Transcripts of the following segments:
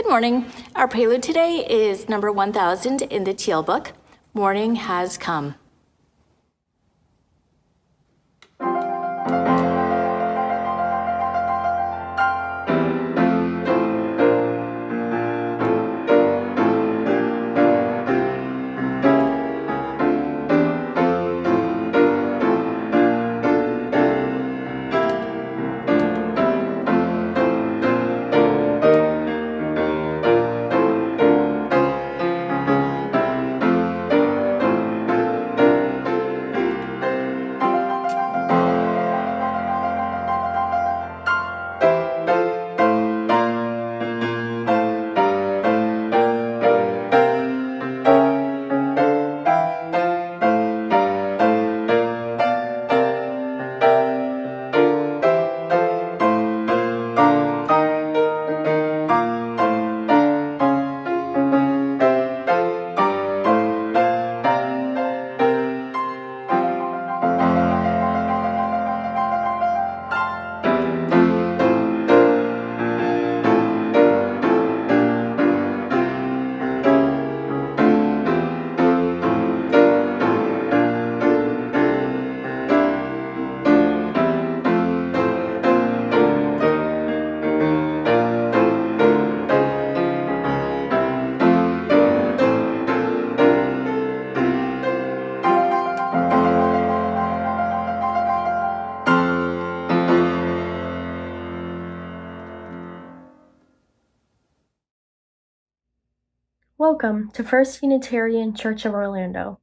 Good morning. Our prelude today is number 1000 in the Teal book. Morning has come. Welcome to First Unitarian Church of Orlando.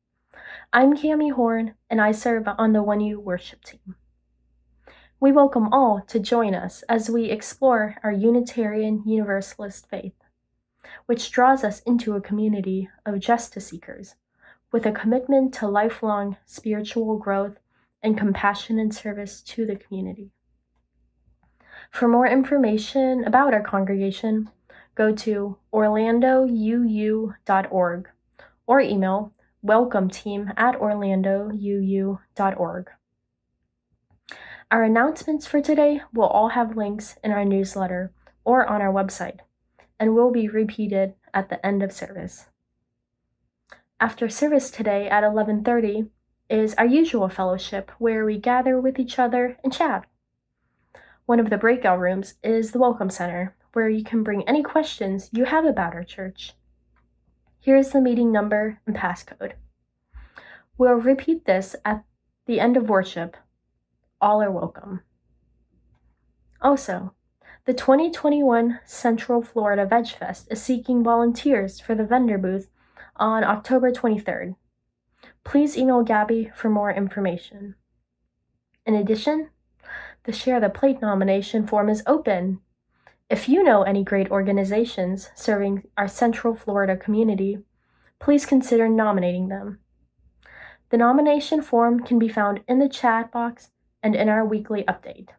I'm Cammie Horne, and I serve on the 1U worship team. We welcome all to join us as we explore our Unitarian Universalist faith, which draws us into a community of justice seekers with a commitment to lifelong spiritual growth and compassion and service to the community. For more information about our congregation, go to orlandouu.org or email WelcomeTeam@orlandouu.org. Our announcements for today will all have links in our newsletter or on our website, and will be repeated at the end of service. After service today at 11:30 is our usual fellowship where we gather with each other and chat. One of the breakout rooms is the Welcome Center, where you can bring any questions you have about our church. Here's the meeting number and passcode. We'll repeat this at the end of worship. All are welcome. Also, the 2021 Central Florida Veg Fest is seeking volunteers for the vendor booth on October 23rd. Please email Gabby for more information. In addition, the Share the Plate nomination form is open. If you know any great organizations serving our Central Florida community, please consider nominating them. The nomination form can be found in the chat box and in our weekly update.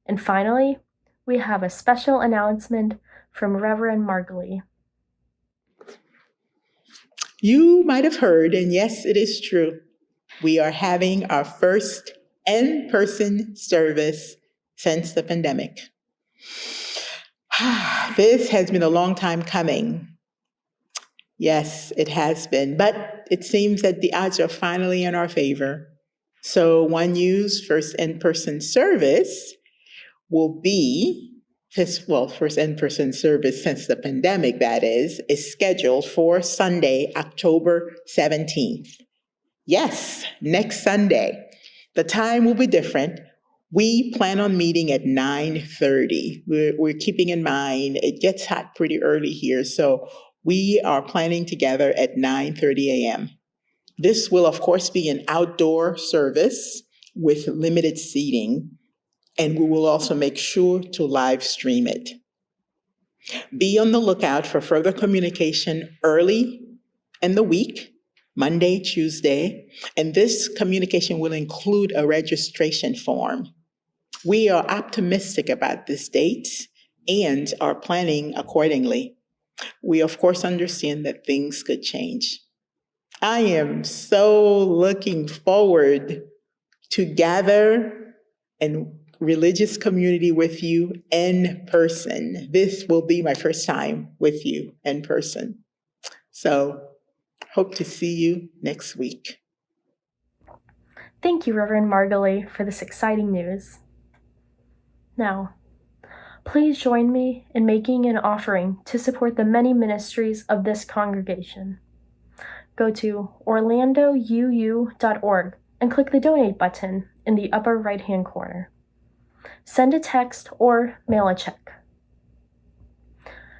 And finally, we have a special announcement from Reverend Margalie. You might have heard, and yes, it is true, we are having our first in-person service since the pandemic. This has been a long time coming. Yes, it has been, but it seems that the odds are finally in our favor. So 1U's first in-person service will be, first in-person service since the pandemic, that is scheduled for Sunday, October 17th. Yes, next Sunday. The time will be different. We plan on meeting at 9:30. We're keeping in mind it gets hot pretty early here, so we are planning together at 9:30 a.m. This will, of course, be an outdoor service with limited seating, and we will also make sure to live stream it. Be on the lookout for further communication early in the week, Monday, Tuesday, and this communication will include a registration form. We are optimistic about this date and are planning accordingly. We, of course, understand that things could change. I am so looking forward to gather and religious community with you in person. This will be my first time with you in person. So hope to see you next week. Thank you, Reverend Margalie, for this exciting news. Now, please join me in making an offering to support the many ministries of this congregation. Go to orlandouu.org and click the donate button in the upper right-hand corner. Send a text or mail a check.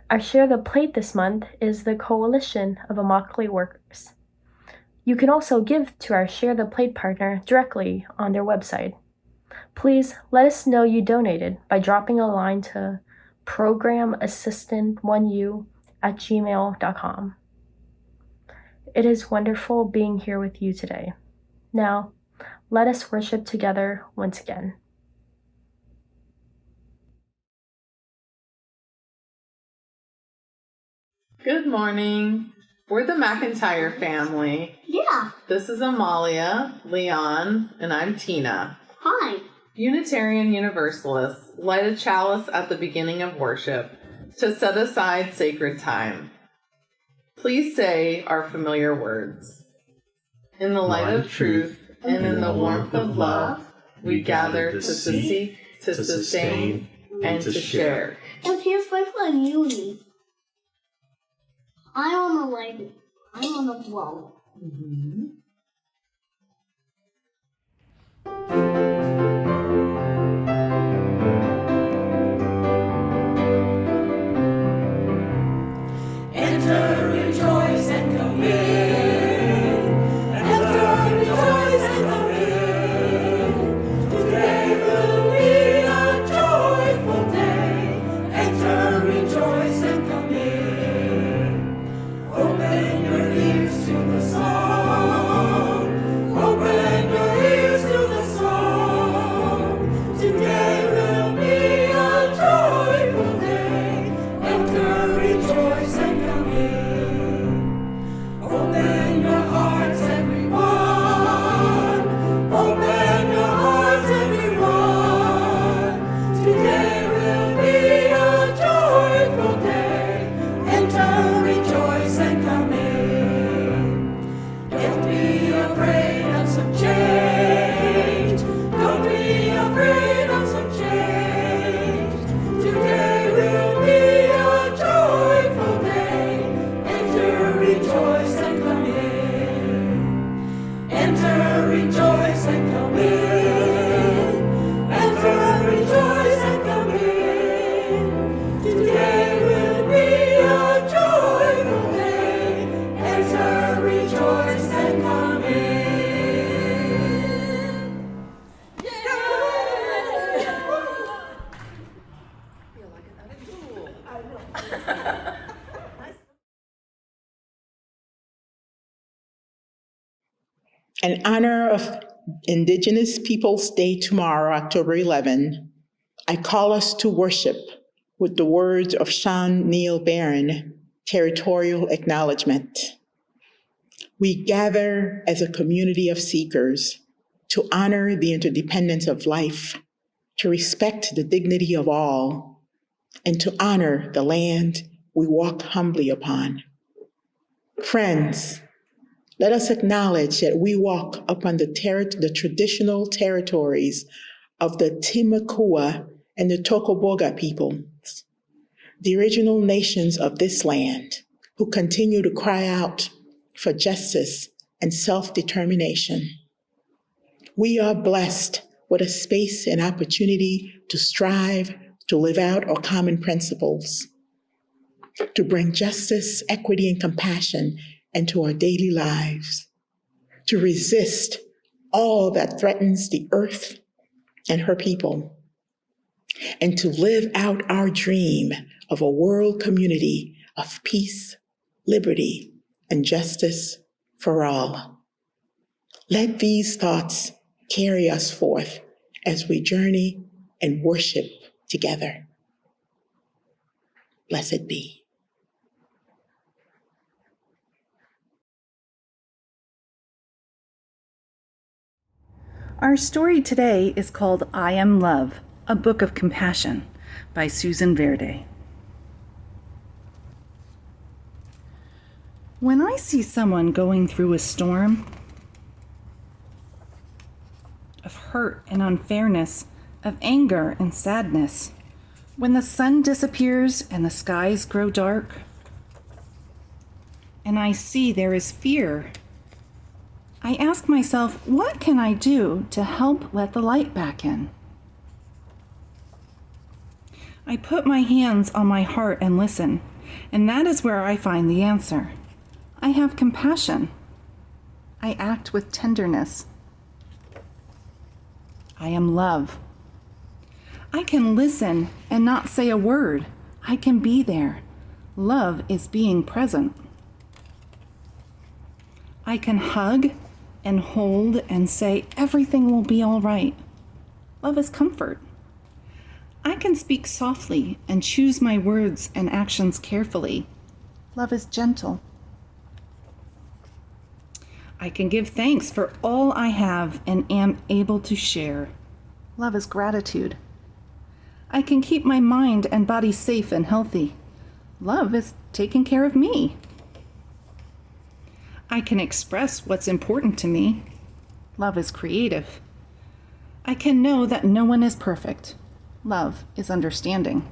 Our Share the Plate this month is the Coalition of Immokalee Workers. You can also give to our Share the Plate partner directly on their website. Please let us know you donated by dropping a line to programassistant1u@gmail.com. It is wonderful being here with you today. Now, let us worship together once again. Good morning. We're the McIntyre family. Yeah. This is Amalia, Leon, and I'm Tina. Hi. Unitarian Universalists light a chalice at the beginning of worship to set aside sacred time. Please say our familiar words. In the light of truth and in the warmth of love, we gather to seek, to sustain, and to share. And here's my friend Yuli. I'm on the leg. I'm on the wall. Enter, rejoice, and come in. Enter, rejoice, and come in. Today will be a joyful day. Enter, rejoice, and come in. Open your ears to the song. Open your ears to the song. Today will be a joyful day. Enter, rejoice, and come in. Open your hearts, everyone. Open your hearts, everyone. Today will be a joyful day. Enter, rejoice, and come in. Don't be afraid of some change. Don't be afraid of some change. Today will be a joyful day. Enter, rejoice, and come in. Enter, rejoice, and come in. Enter, rejoice, and come in. Today will be a joyful day. Enter, rejoice, and come in. In honor of Indigenous Peoples' Day tomorrow, October 11, I call us to worship with the words of Sean Neil Barron, Territorial Acknowledgement. We gather as a community of seekers to honor the interdependence of life, to respect the dignity of all, and to honor the land we walk humbly upon. Friends, let us acknowledge that we walk upon the traditional territories of the Timucua and the Tocoboga peoples, the original nations of this land, who continue to cry out for justice and self-determination. We are blessed with a space and opportunity to strive to live out our common principles, to bring justice, equity, and compassion into our daily lives, to resist all that threatens the earth and her people, and to live out our dream of a world community of peace, liberty, and justice for all. Let these thoughts carry us forth as we journey and worship together. Blessed be. Our story today is called I Am Love. A Book of Compassion by Susan Verde. When I see someone going through a storm of hurt and unfairness, of anger and sadness, when the sun disappears and the skies grow dark, and I see there is fear, I ask myself, what can I do to help let the light back in? I put my hands on my heart and listen, and that is where I find the answer. I have compassion. I act with tenderness. I am love. I can listen and not say a word. I can be there. Love is being present. I can hug and hold and say everything will be all right. Love is comfort. I can speak softly and choose my words and actions carefully. Love is gentle. I can give thanks for all I have and am able to share. Love is gratitude. I can keep my mind and body safe and healthy. Love is taking care of me. I can express what's important to me. Love is creative. I can know that no one is perfect. Love is understanding.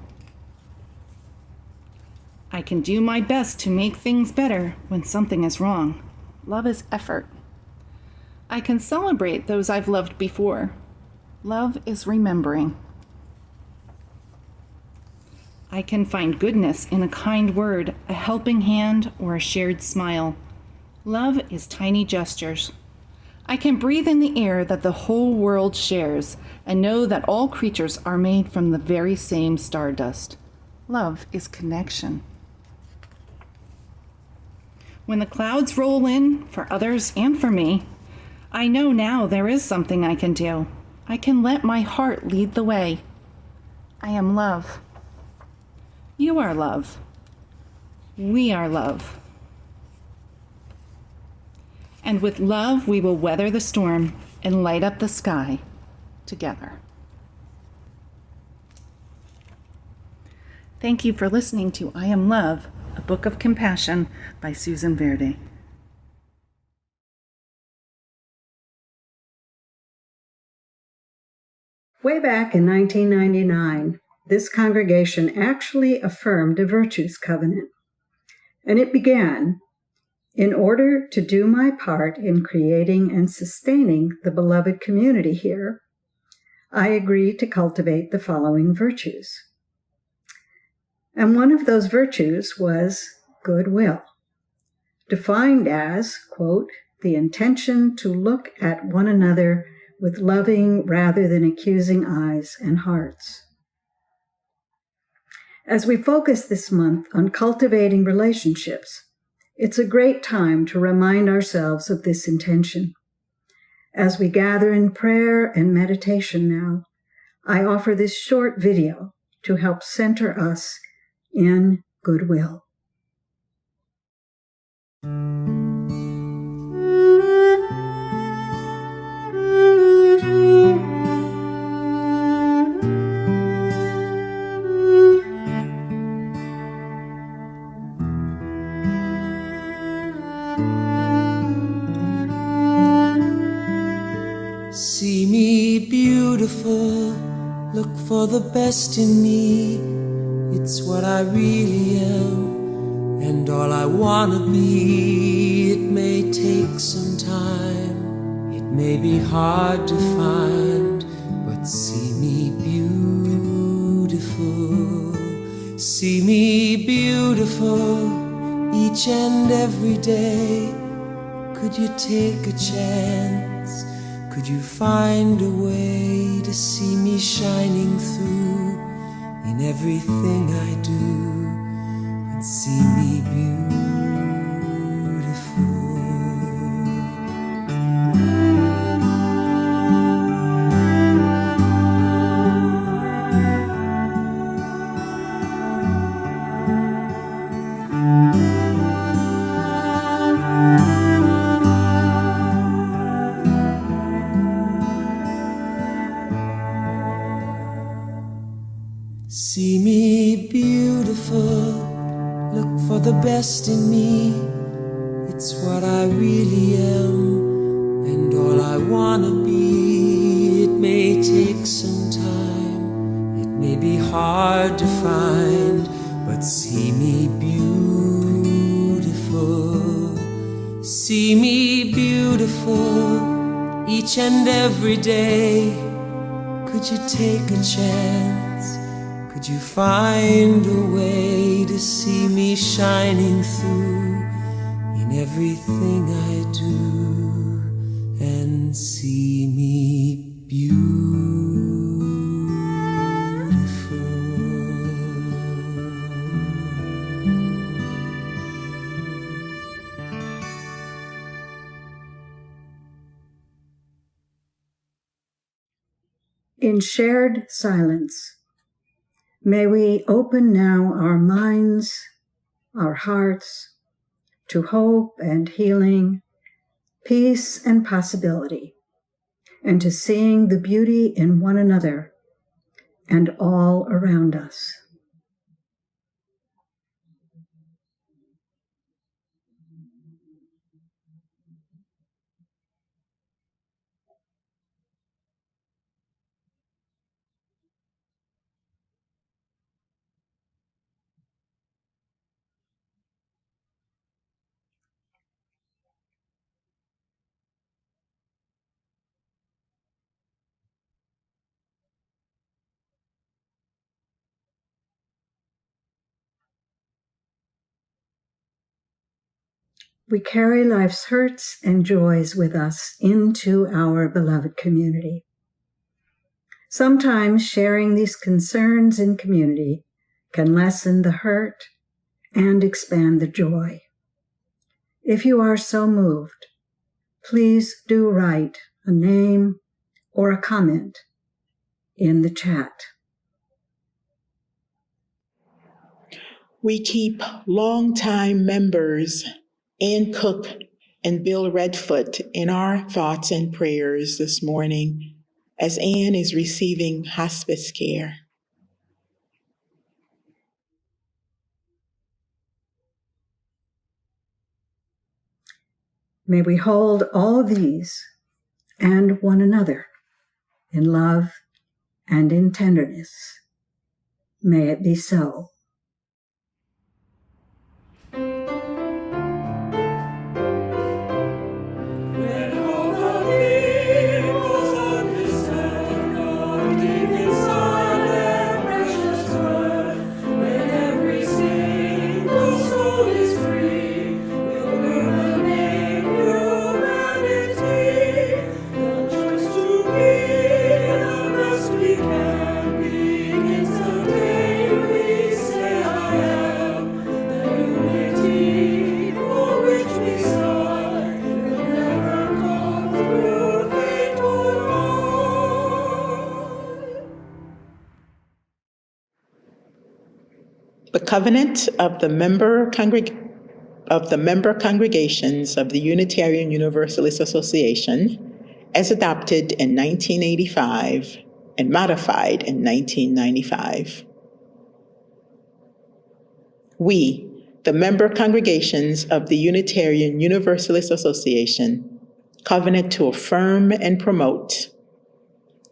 I can do my best to make things better when something is wrong. Love is effort. I can celebrate those I've loved before. Love is remembering. I can find goodness in a kind word, a helping hand, or a shared smile. Love is tiny gestures. I can breathe in the air that the whole world shares and know that all creatures are made from the very same stardust. Love is connection. When the clouds roll in for others and for me, I know now there is something I can do. I can let my heart lead the way. I am love. You are love. We are love. And with love, we will weather the storm and light up the sky together. Thank you for listening to I Am Love, A Book of Compassion by Susan Verde. Way back in 1999, this congregation actually affirmed a virtues covenant. And it began, in order to do my part in creating and sustaining the beloved community here, I agree to cultivate the following virtues. And one of those virtues was goodwill, defined as, quote, the intention to look at one another with loving rather than accusing eyes and hearts. As we focus this month on cultivating relationships, it's a great time to remind ourselves of this intention. As we gather in prayer and meditation now, I offer this short video to help center us in goodwill. See me beautiful, look for the best in me. It's what I really am, and all I wanna be. It may take some time, it may be hard to find, but see me beautiful. See me beautiful each and every day. Could you take a chance? Could you find a way to see me shining through in everything I do and see me beautiful? beautiful. Look for the best in me. It's what I really am and all I wanna be. It may take some time, it may be hard to find, but see me beautiful. See me beautiful each and every day. Could you take a chance? Could you find a way to see me shining through in everything I do and see me beautiful? In shared silence, may we open now our minds, our hearts, to hope and healing, peace and possibility, and to seeing the beauty in one another and all around us. We carry life's hurts and joys with us into our beloved community. Sometimes sharing these concerns in community can lessen the hurt and expand the joy. If you are so moved, please do write a name or a comment in the chat. We keep longtime members Ann Cook and Bill Redfoot in our thoughts and prayers this morning as Ann is receiving hospice care. May we hold all these and one another in love and in tenderness. May it be so. The covenant of the member congregations of the Unitarian Universalist Association, as adopted in 1985 and modified in 1995. We, the member congregations of the Unitarian Universalist Association, covenant to affirm and promote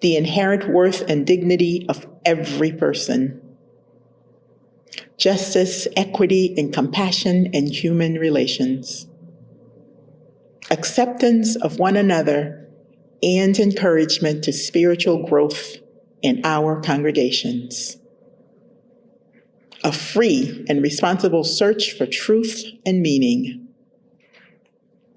the inherent worth and dignity of every person, justice, equity, and compassion in human relations, acceptance of one another, and encouragement to spiritual growth in our congregations, a free and responsible search for truth and meaning,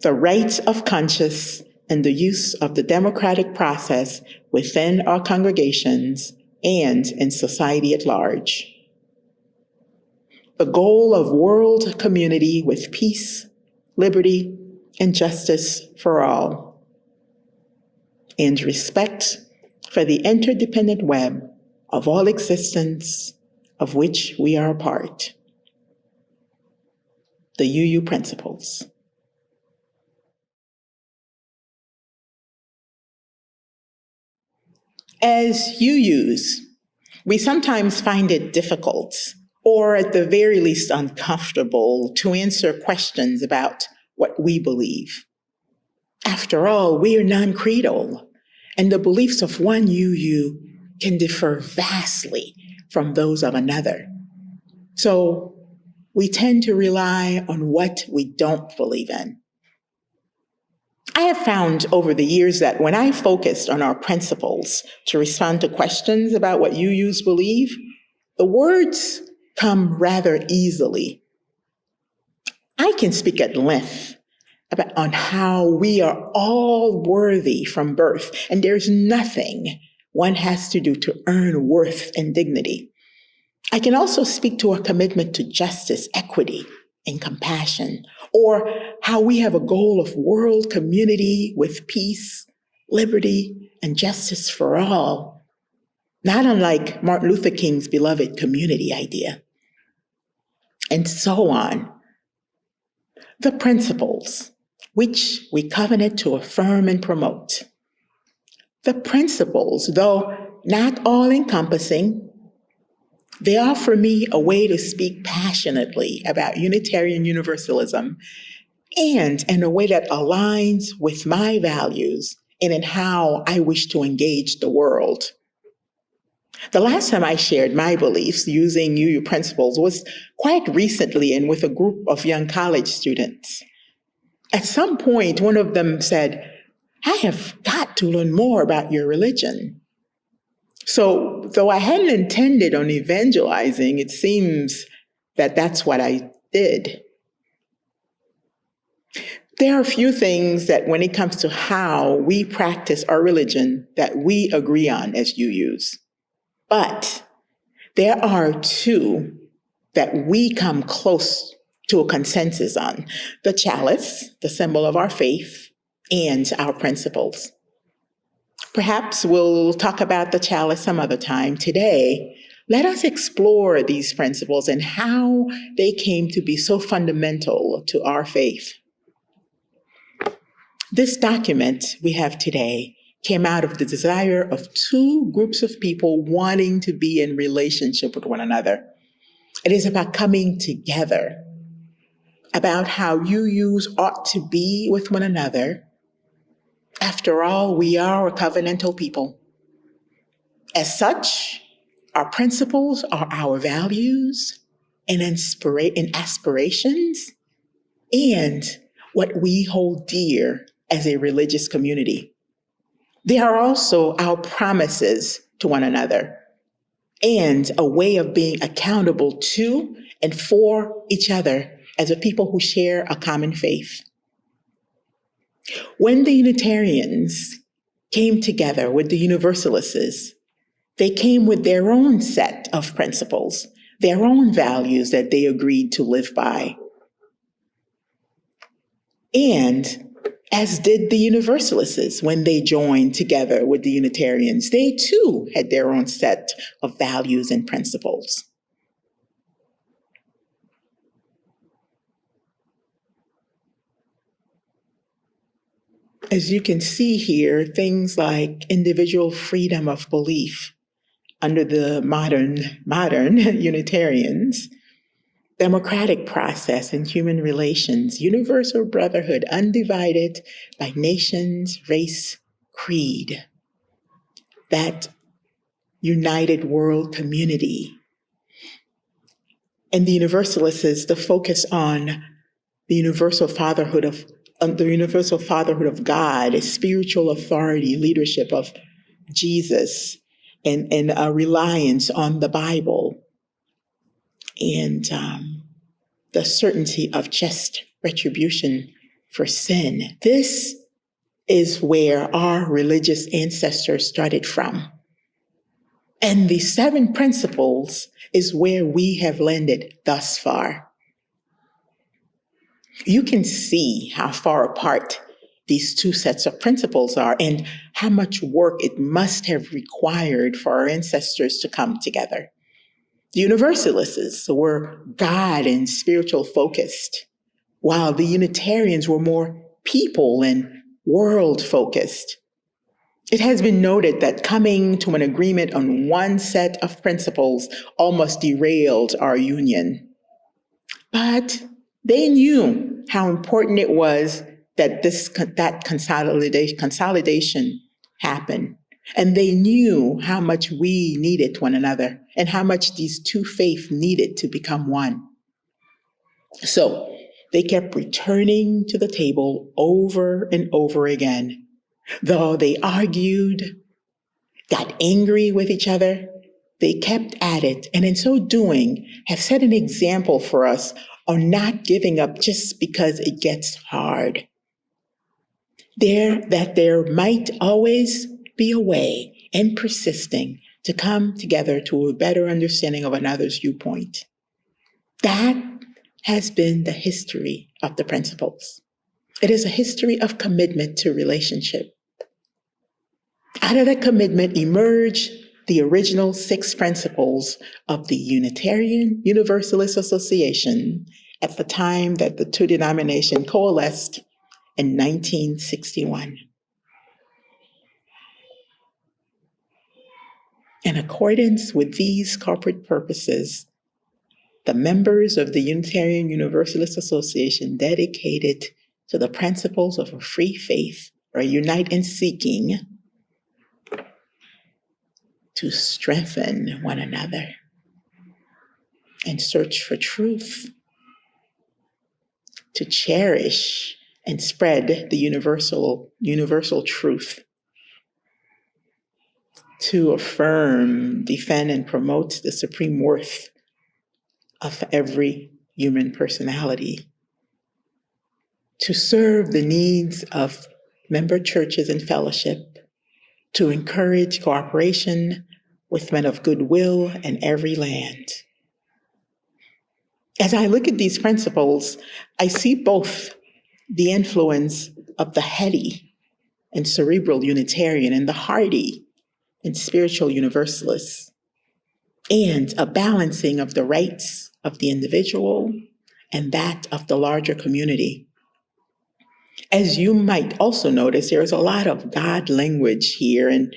the right of conscience and the use of the democratic process within our congregations and in society at large, the goal of world community with peace, liberty, and justice for all, and respect for the interdependent web of all existence of which we are a part. The UU Principles. As UUs, we sometimes find it difficult or at the very least uncomfortable, to answer questions about what we believe. After all, we are non-creedal, and the beliefs of one UU can differ vastly from those of another. So we tend to rely on what we don't believe in. I have found over the years that when I focused on our principles to respond to questions about what UUs believe, the words come rather easily. I can speak at length on how we are all worthy from birth, and there's nothing one has to do to earn worth and dignity. I can also speak to a commitment to justice, equity, and compassion, or how we have a goal of world community with peace, liberty, and justice for all, not unlike Martin Luther King's beloved community idea, and so on. The principles which we covenant to affirm and promote. The principles, though not all-encompassing, they offer me a way to speak passionately about Unitarian Universalism and in a way that aligns with my values and in how I wish to engage the world. The last time I shared my beliefs using UU principles was quite recently and with a group of young college students. At some point, one of them said, "I have got to learn more about your religion." So, though I hadn't intended on evangelizing, it seems that that's what I did. There are a few things that when it comes to how we practice our religion that we agree on as UUs. But there are two that we come close to a consensus on: the chalice, the symbol of our faith, and our principles. Perhaps we'll talk about the chalice some other time. Today, let us explore these principles and how they came to be so fundamental to our faith. This document we have today came out of the desire of two groups of people wanting to be in relationship with one another. It is about coming together, about how UUs ought to be with one another. After all, we are a covenantal people. As such, our principles are our values and aspirations and what we hold dear as a religious community. They are also our promises to one another and a way of being accountable to and for each other as a people who share a common faith. When the Unitarians came together with the Universalists, they came with their own set of principles, their own values that they agreed to live by. And as did the Universalists when they joined together with the Unitarians, they too had their own set of values and principles. As you can see here, things like individual freedom of belief under the modern Unitarians, democratic process and human relations, universal brotherhood undivided by nations, race, creed, that united world community. And the Universalists is the focus on the universal fatherhood of God, spiritual authority, leadership of Jesus, and a reliance on the Bible, and the certainty of just retribution for sin. This is where our religious ancestors started from. And the 7 principles is where we have landed thus far. You can see how far apart these two sets of principles are and how much work it must have required for our ancestors to come together. The Universalists were God and spiritual focused, while the Unitarians were more people and world focused. It has been noted that coming to an agreement on one set of principles almost derailed our union. But they knew how important it was that that consolidation happen. And they knew how much we needed one another and how much these two faiths needed to become one. So they kept returning to the table over and over again. Though they argued, got angry with each other, they kept at it, and in so doing have set an example for us on not giving up just because it gets hard. There might always be a way, and persisting, to come together to a better understanding of another's viewpoint. That has been the history of the principles. It is a history of commitment to relationship. Out of that commitment emerged the original 6 principles of the Unitarian Universalist Association at the time that the two denominations coalesced in 1961. In accordance with these corporate purposes, the members of the Unitarian Universalist Association dedicated to the principles of a free faith are unite in seeking to strengthen one another and search for truth, to cherish and spread the universal truth, to affirm, defend, and promote the supreme worth of every human personality, to serve the needs of member churches and fellowship, to encourage cooperation with men of goodwill in every land. As I look at these principles, I see both the influence of the heady and cerebral Unitarian and the hearty and spiritual Universalists, and a balancing of the rights of the individual and that of the larger community. As you might also notice, there is a lot of God language here and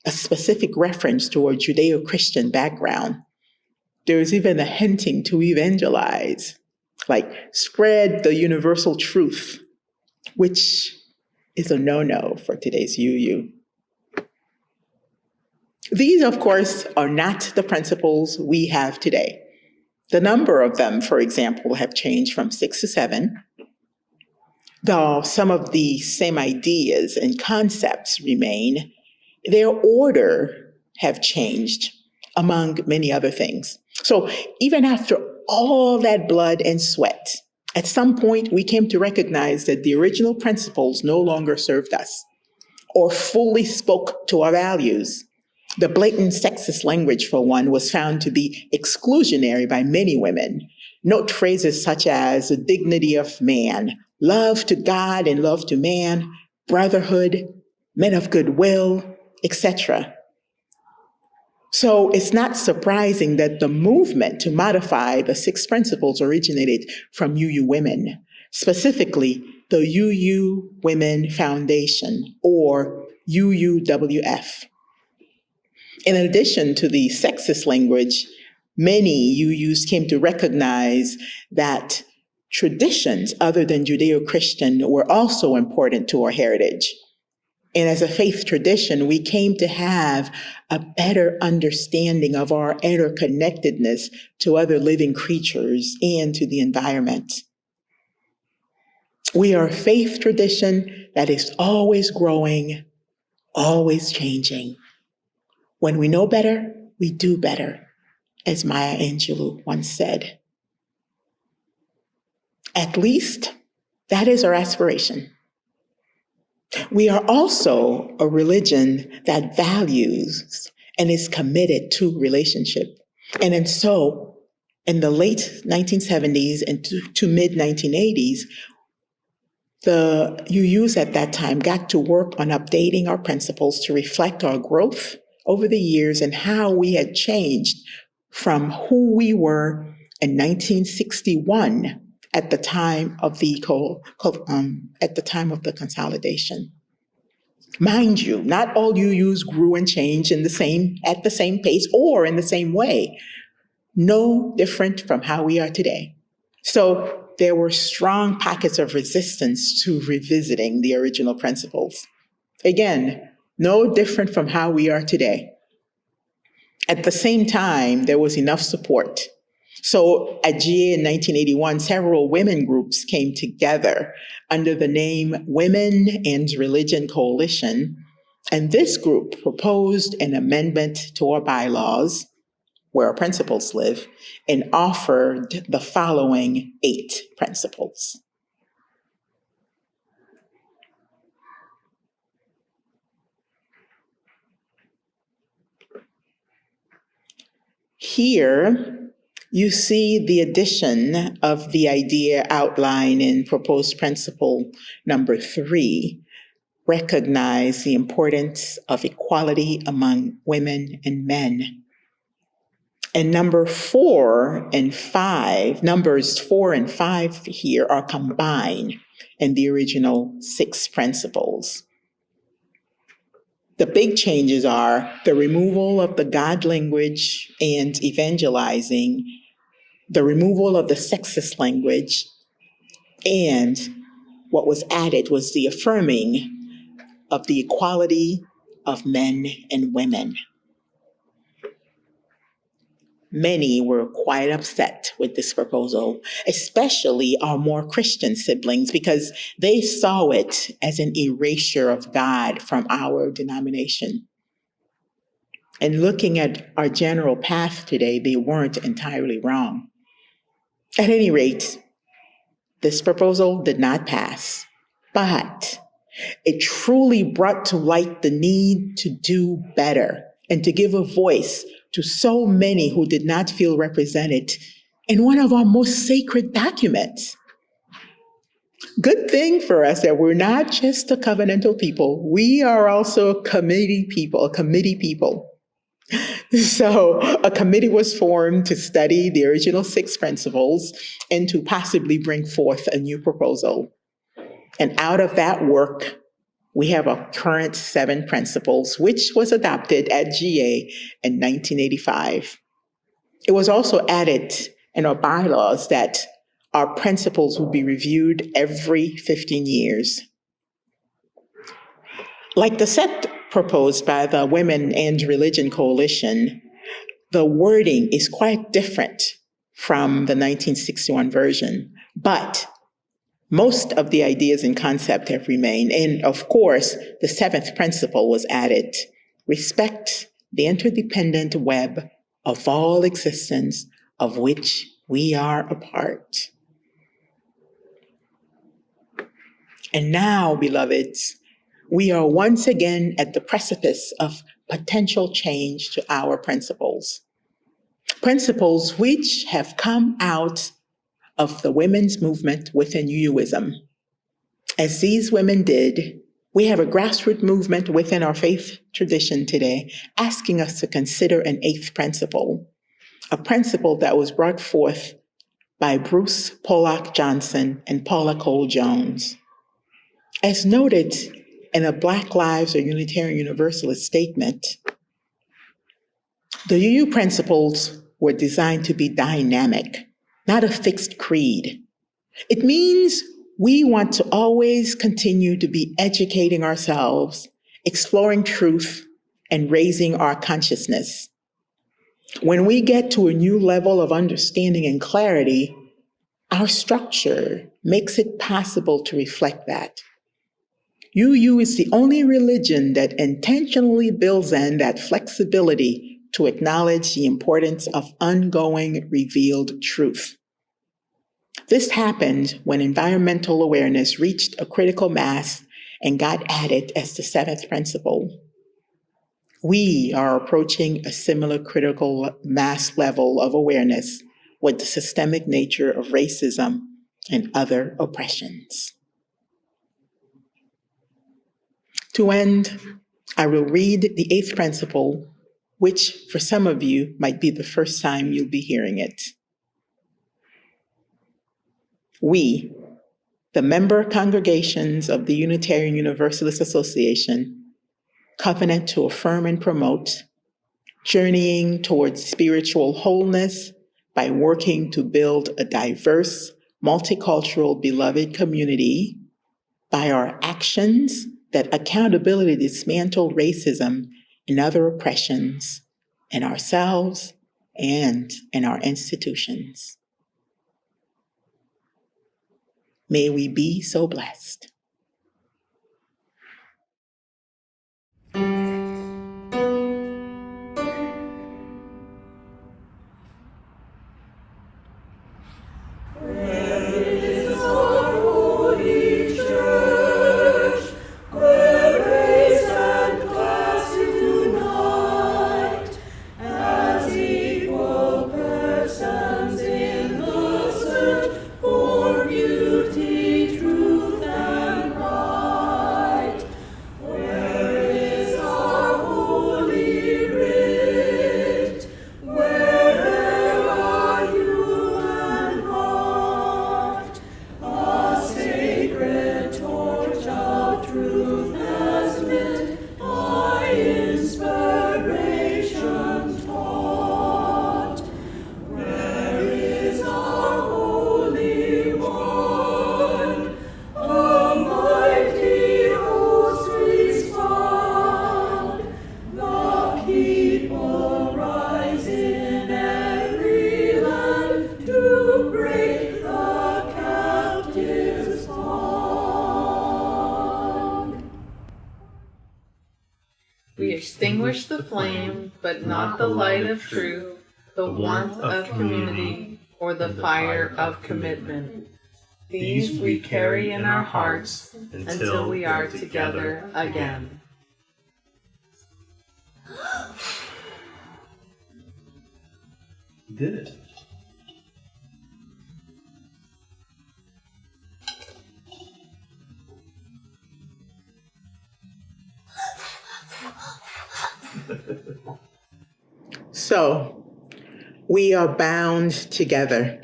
a specific reference to a Judeo-Christian background. There is even a hinting to evangelize, like spread the universal truth, which is a no-no for today's UU. These, of course, are not the principles we have today. The number of them, for example, have changed from 6 to 7. Though some of the same ideas and concepts remain, their order have changed, among many other things. So even after all that blood and sweat, at some point we came to recognize that the original principles no longer served us or fully spoke to our values. The blatant sexist language, for one, was found to be exclusionary by many women. Note phrases such as the dignity of man, love to God and love to man, brotherhood, men of goodwill, etc. So it's not surprising that the movement to modify the 6 principles originated from UU women, specifically the UU Women Foundation, or UUWF. In addition to the sexist language, many UUs came to recognize that traditions other than Judeo-Christian were also important to our heritage. And as a faith tradition, we came to have a better understanding of our interconnectedness to other living creatures and to the environment. We are a faith tradition that is always growing, always changing. When we know better, we do better, as Maya Angelou once said. At least, that is our aspiration. We are also a religion that values and is committed to relationship. And so, in the late 1970s and to mid-1980s, the UUs at that time got to work on updating our principles to reflect our growth over the years and how we had changed from who we were in 1961 at the time of the consolidation. Mind you, not all UUs grew and changed at the same pace or in the same way. No different from how we are today. So there were strong pockets of resistance to revisiting the original principles. Again, no different from how we are today. At the same time, there was enough support. So at GA in 1981, several women groups came together under the name Women and Religion Coalition, and this group proposed an amendment to our bylaws, where our principles live, and offered the following 8 principles. Here, you see the addition of the idea outlined in proposed principle number 3, recognize the importance of equality among women and men. And numbers 4 and 5 here are combined in the original 6 principles. The big changes are the removal of the God language and evangelizing, the removal of the sexist language, and what was added was the affirming of the equality of men and women. Many were quite upset with this proposal, especially our more Christian siblings, because they saw it as an erasure of God from our denomination. And looking at our general path today, they weren't entirely wrong. At any rate, this proposal did not pass, but it truly brought to light the need to do better and to give a voice to so many who did not feel represented in one of our most sacred documents. Good thing for us that we're not just a covenantal people, we are also a committee people. So a committee was formed to study the original 6 principles and to possibly bring forth a new proposal. And out of that work, we have a current 7 principles, which was adopted at GA in 1985. It was also added in our bylaws that our principles will be reviewed every 15 years. Like the set proposed by the Women and Religion Coalition, the wording is quite different from the 1961 version, but most of the ideas and concept have remained. And of course, the 7th principle was added. Respect the interdependent web of all existence of which we are a part. And now, beloveds, we are once again at the precipice of potential change to our principles. Principles which have come out of the women's movement within UUism. As these women did, we have a grassroots movement within our faith tradition today asking us to consider an 8th principle, a principle that was brought forth by Bruce Pollock Johnson and Paula Cole Jones. As noted in a Black Lives or Unitarian Universalist statement, the UU principles were designed to be dynamic, not a fixed creed. It means we want to always continue to be educating ourselves, exploring truth, and raising our consciousness. When we get to a new level of understanding and clarity, our structure makes it possible to reflect that. UU is the only religion that intentionally builds in that flexibility to acknowledge the importance of ongoing revealed truth. This happened when environmental awareness reached a critical mass and got added as the 7th principle. We are approaching a similar critical mass level of awareness with the systemic nature of racism and other oppressions. To end, I will read the 8th principle, which for some of you might be the first time you'll be hearing it. We, the member congregations of the Unitarian Universalist Association, covenant to affirm and promote, journeying towards spiritual wholeness by working to build a diverse, multicultural, beloved community, by our actions that accountability dismantle racism and other oppressions in ourselves and in our institutions. May we be so blessed. We extinguish the flame, but not the light of truth, the warmth of community, or the fire of commitment. These we carry in our hearts until we are together again. You did it. So, we are bound together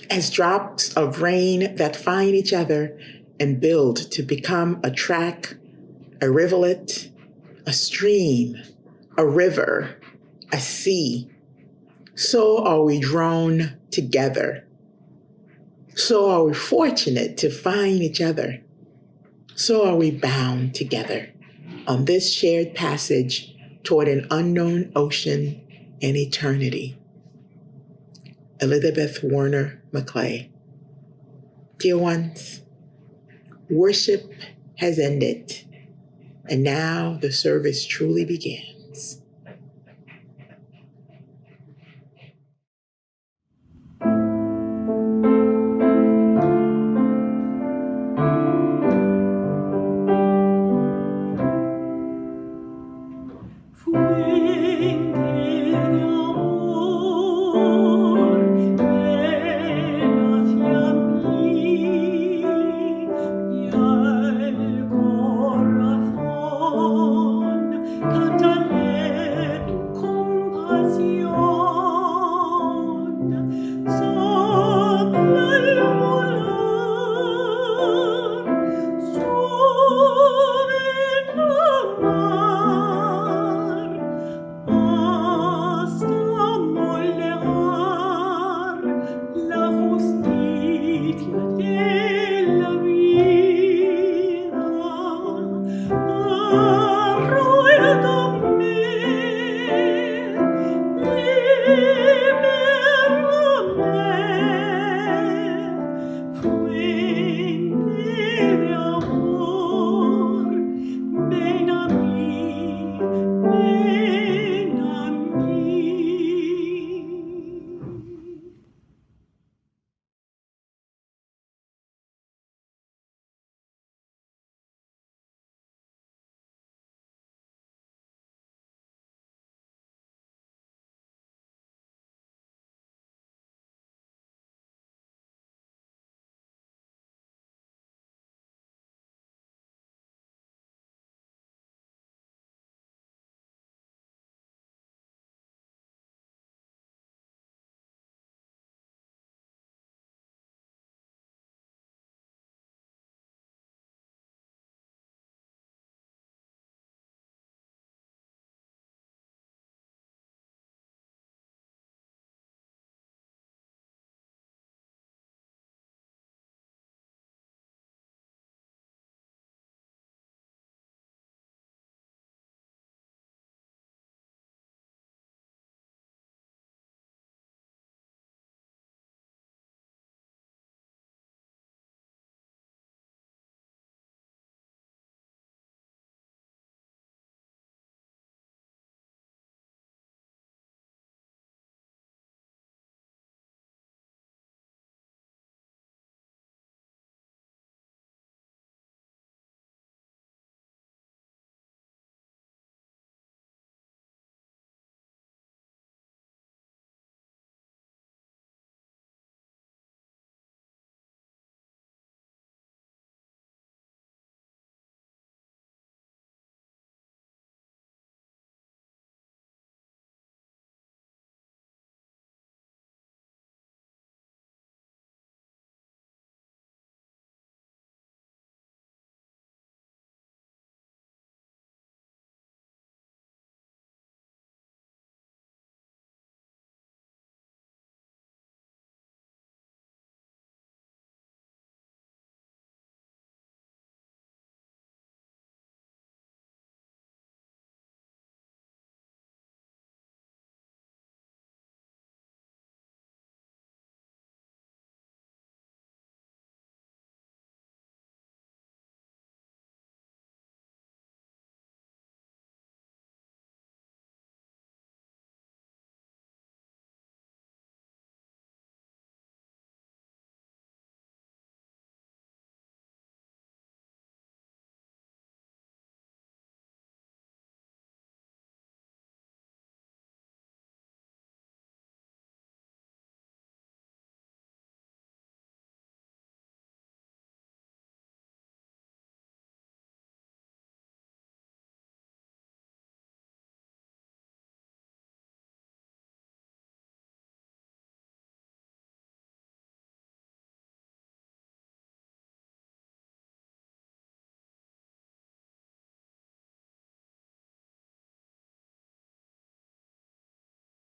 as drops of rain that find each other and build to become a track, a rivulet, a stream, a river, a sea. So are we drawn together. So are we fortunate to find each other. So are we bound together on this shared passage toward an unknown ocean and eternity. Elizabeth Warner McClay. Dear ones, worship has ended, and now the service truly begins.